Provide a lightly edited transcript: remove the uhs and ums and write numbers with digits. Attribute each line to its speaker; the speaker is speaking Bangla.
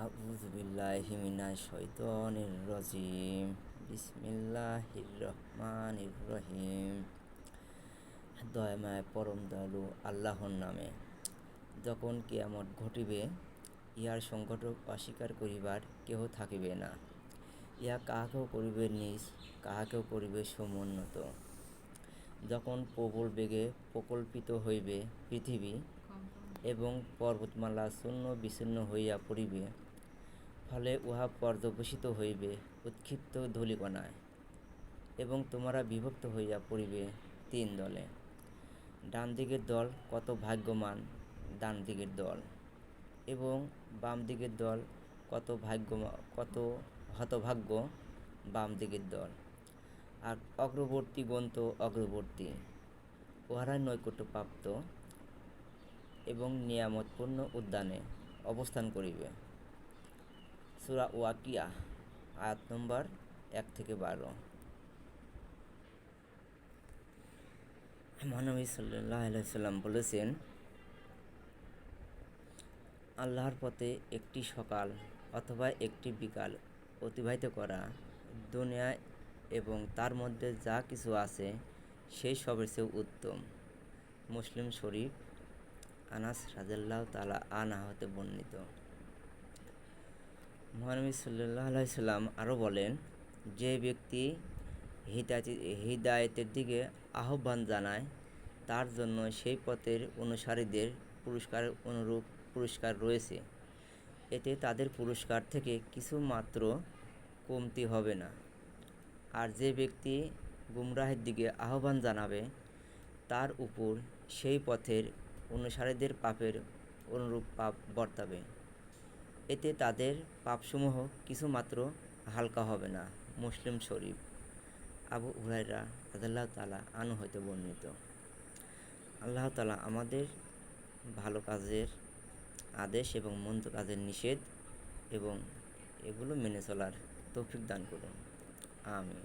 Speaker 1: আউযু বিল্লাহি মিনাশ শাইতানির রাজিম। বিসমিল্লাহির রহমানির রহিম। দয়াময় পরম দয়ালু আল্লাহর নামে। যখন কিয়ামত ঘটিবে, ইহার সংঘটক অস্বীকার করিবার কেহ থাকিবে না। ইহা কাহাকেও করিবে নিজ, কাহাকেও করিবে সমুন্নত। যখন প্রবল বেগে প্রকল্পিত হইবে পৃথিবী এবং পর্বতমালা চূর্ণ বিচূর্ণ হইয়া পড়িবে, ফলে উহা পর্যবসিত হইবে উৎক্ষিপ্ত ধূলিকণায়, এবং তোমরা বিভক্ত হইয়া পড়িবে তিন দলে। ডান দিকের দল কত ভাগ্যবান ডান দিকের দল, এবং বাম দিকের দল কত হতভাগ্য বাম দিকের দল। আর অগ্রবর্তীগণ তো অগ্রবর্তী, উহারা নৈকট্যপ্রাপ্ত এবং নিয়ামতপূর্ণ উদ্যানে অবস্থান করিবে। সূরা ওয়াকিয়া আয়াত নম্বর 1-12। মহানবী সাল্লাল্লাহু আলাইহি ওয়াসাল্লাম বলেছেন, আল্লাহর পথে একটি সকাল অথবা একটি বিকাল অতিবাহিত করা দুনিয়ায় এবং তার মধ্যে যা কিছু আছে সেই সবের চেয়ে উত্তম। মুসলিম শরীফ। আনাস রাদিয়াল্লাহু তাআলা আনহু হতে বর্ণিত। মহানবী সাল্লাল্লাহু আলাইহি ওয়াসাল্লাম আরও বলেন, যে ব্যক্তি হিদায়াতের দিকে আহ্বান জানায়, তার জন্য সেই পথের অনুসারীদের পুরস্কারের অনুরূপ পুরস্কার রয়েছে। এতে তাদের পুরস্কার থেকে কিছু মাত্র কমতি হবে না। আর যে ব্যক্তি গুমরাহের দিকে আহ্বান জানাবে, তার উপর সেই পথের অনুসারীদের পাপের অনুরূপ পাপ বর্তাবে। এতে তাদের পাপসমূহ কিছুমাত্র হালকা হবে না। মুসলিম শরীফ। আবু হুরায়রা রাদিয়াল্লাহু তাআলা আনহু হতে বর্ণিত। আল্লাহ তাআলা আমাদের ভালো কাজের আদেশ এবং মন্দ কাজের নিষেধ এবং এগুলো মেনে চলার তৌফিক দান করুন। আমিন।